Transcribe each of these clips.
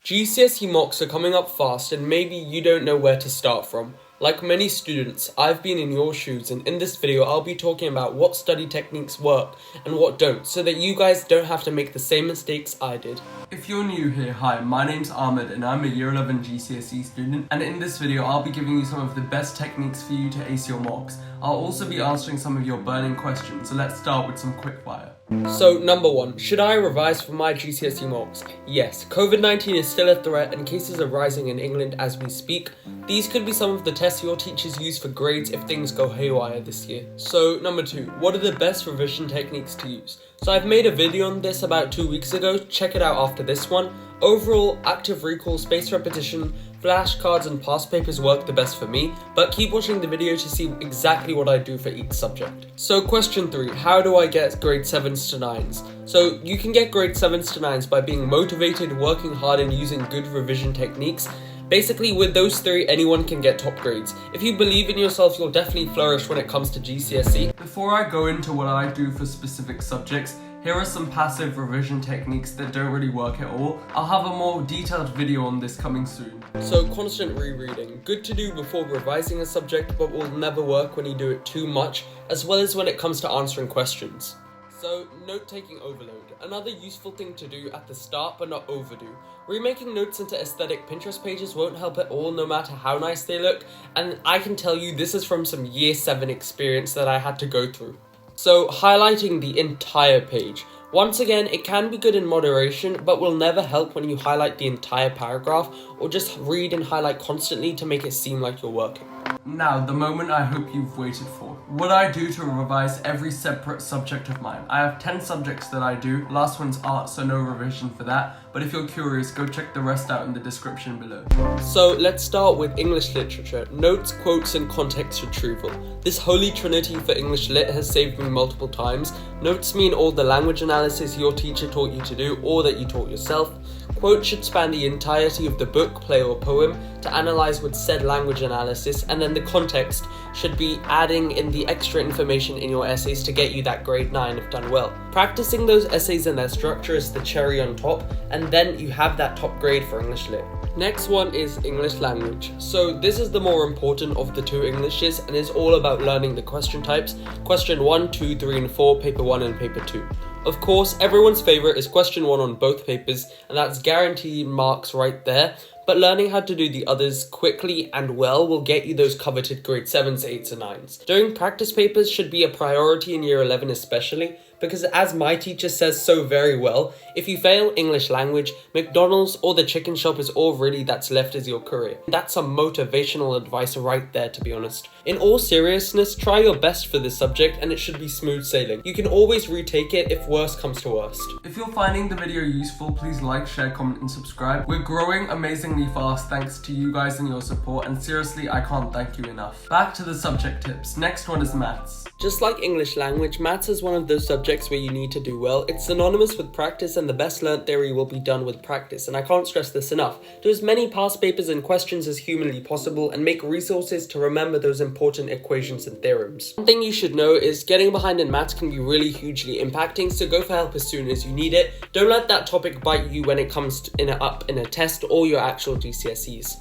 GCSE mocks are coming up fast and maybe you don't know where to start from. Like many students, I've been in your shoes, and in this video I'll be talking about what study techniques work and what don't, so that you guys don't have to make the same mistakes I did. If you're new here, hi, my name's Ahmed and I'm a Year 11 GCSE student, and in this video I'll be giving you some of the best techniques for you to ace your mocks. I'll also be answering some of your burning questions, so let's start with some quickfire. So, number 1, should I revise for my GCSE mocks? Yes, COVID-19 is still a threat and cases are rising in England as we speak. These could be some of the tests your teachers use for grades if things go haywire this year. So, number 2, what are the best revision techniques to use? So I've made a video on this about 2 weeks ago, check it out after this one. Overall, active recall, spaced repetition, flashcards and past papers work the best for me, but keep watching the video to see exactly what I do for each subject. So question 3, how do I get grade 7s to 9s? So you can get grade 7s to 9s by being motivated, working hard and using good revision techniques. Basically, with those 3, anyone can get top grades. If you believe in yourself, you'll definitely flourish when it comes to GCSE. Before I go into what I do for specific subjects, here are some passive revision techniques that don't really work at all. I'll have a more detailed video on this coming soon. So constant rereading, good to do before revising a subject, but will never work when you do it too much, as well as when it comes to answering questions. So, note-taking overload. Another useful thing to do at the start but not overdo. Remaking notes into aesthetic Pinterest pages won't help at all no matter how nice they look, and I can tell you this is from some year 7 experience that I had to go through. So, highlighting the entire page. Once again, it can be good in moderation, but will never help when you highlight the entire paragraph or just read and highlight constantly to make it seem like you're working. Now, the moment I hope you've waited for. What I do to revise every separate subject of mine. I have 10 subjects that I do. Last one's art, so no revision for that. But if you're curious, go check the rest out in the description below. So let's start with English literature. Notes, quotes, and context retrieval. This holy trinity for English lit has saved me multiple times. Notes mean all the language analysis your teacher taught you to do or that you taught yourself. Quotes should span the entirety of the book, play, or poem to analyze with said language analysis, and then the context should be adding in the extra information in your essays to get you that grade 9 if done well. Practicing those essays and their structure is the cherry on top, and then you have that top grade for English lit. Next one is English language. So this is the more important of the 2 Englishes and is all about learning the question types. Question 1, 2, 3, and 4, paper 1 and paper 2. Of course, everyone's favourite is question 1 on both papers, and that's guaranteed marks right there, but learning how to do the others quickly and well will get you those coveted grade 7s, 8s and 9s. Doing practice papers should be a priority in year 11 especially, because as my teacher says so very well, if you fail English language, McDonald's or the chicken shop is all really that's left as your career. That's some motivational advice right there, to be honest. In all seriousness, try your best for this subject and it should be smooth sailing. You can always retake it if worst comes to worst. If you're finding the video useful, please like, share, comment and subscribe. We're growing amazingly fast thanks to you guys and your support, and seriously, I can't thank you enough. Back to the subject tips. Next one is maths. Just like English language, maths is one of those subjects where you need to do well. It's synonymous with practice and the best learnt theory will be done with practice, and I can't stress this enough. Do as many past papers and questions as humanly possible and make resources to remember those important equations and theorems. One thing you should know is getting behind in maths can be really hugely impacting, so go for help as soon as you need it. Don't let that topic bite you when it comes up in a test or your actual GCSEs.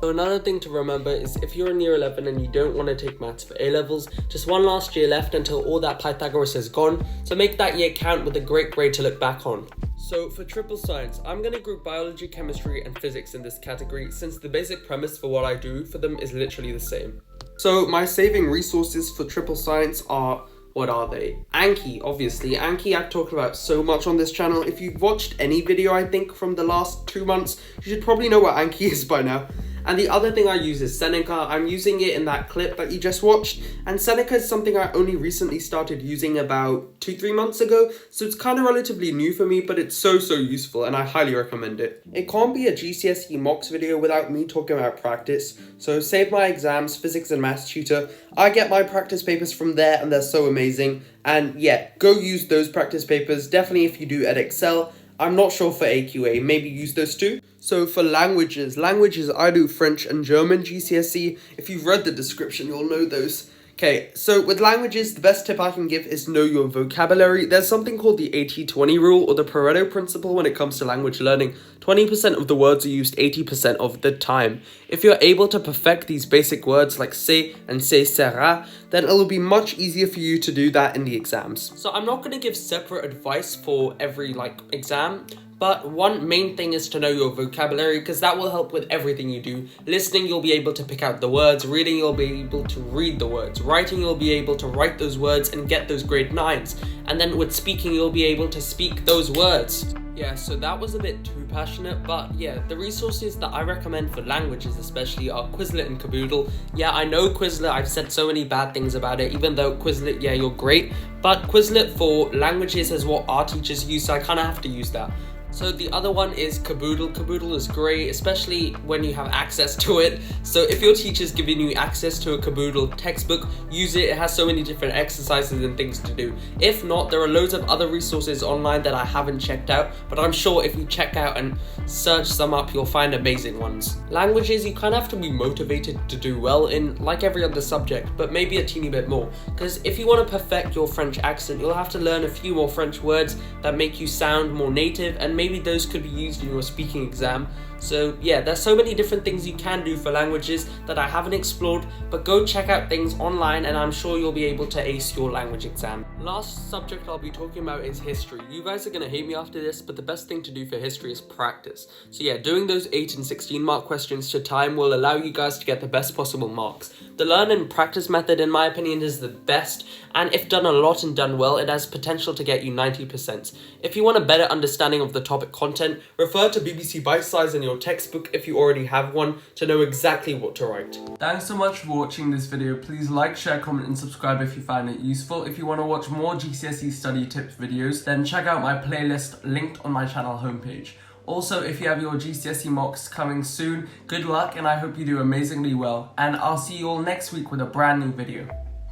So another thing to remember is if you're in year 11 and you don't want to take maths for A-levels, just one last year left until all that Pythagoras is gone, so make that year count with a great grade to look back on. So for Triple Science, I'm going to group biology, chemistry and physics in this category since the basic premise for what I do for them is literally the same. So my saving resources for Triple Science are, what are they? Anki, obviously. Anki I've talked about so much on this channel. If you've watched any video I think from the last 2 months, you should probably know what Anki is by now. And the other thing I use is Seneca. I'm using it in that clip that you just watched. And Seneca is something I only recently started using about 2-3 months ago. So it's kind of relatively new for me, but it's so useful and I highly recommend it. It can't be a GCSE mocks video without me talking about practice. So Save My Exams, Physics and Maths Tutor. I get my practice papers from there and they're so amazing. And yeah, go use those practice papers. Definitely if you do Edexcel. I'm not sure for AQA, maybe use those too. So for languages, I do French and German GCSE. If you've read the description, you'll know those Okay, so with languages, the best tip I can give is know your vocabulary. There's something called the 80-20 rule or the Pareto principle when it comes to language learning. 20% of the words are used 80% of the time. If you're able to perfect these basic words like c'est and c'est sera, then it'll be much easier for you to do that in the exams. So I'm not going to give separate advice for every exam. But one main thing is to know your vocabulary, because that will help with everything you do. Listening, you'll be able to pick out the words. Reading, you'll be able to read the words. Writing, you'll be able to write those words and get those grade 9s. And then with speaking, you'll be able to speak those words. Yeah, so that was a bit too passionate, but yeah, the resources that I recommend for languages especially are Quizlet and Caboodle. Yeah, I know Quizlet, I've said so many bad things about it, even though Quizlet, yeah, you're great. But Quizlet for languages is what our teachers use, so I kind of have to use that. So the other one is Caboodle. Caboodle is great, especially when you have access to it. So if your teacher's giving you access to a Caboodle textbook, use it. It has so many different exercises and things to do. If not, there are loads of other resources online that I haven't checked out, but I'm sure if you check out and search some up, you'll find amazing ones. Languages, you kind of have to be motivated to do well in, like every other subject, but maybe a teeny bit more. Because if you want to perfect your French accent, you'll have to learn a few more French words that make you sound more native, and maybe those could be used in your speaking exam. So yeah, there's so many different things you can do for languages that I haven't explored, but go check out things online and I'm sure you'll be able to ace your language exam. Last subject I'll be talking about is history. You guys are going to hate me after this, but the best thing to do for history is practice. So yeah, doing those 8 and 16 mark questions to time will allow you guys to get the best possible marks. The learn and practice method, in my opinion, is the best, and if done a lot and done well, it has potential to get you 90%. If you want a better understanding of the topic content, refer to BBC Bite Size in your textbook if you already have one to know exactly what to write. Thanks so much for watching this video. Please like, share, comment and subscribe if you find it useful. If you want to watch more GCSE study tips videos, then check out my playlist linked on my channel homepage. Also, if you have your GCSE mocks coming soon, good luck and I hope you do amazingly well. And I'll see you all next week with a brand new video.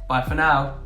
Bye for now.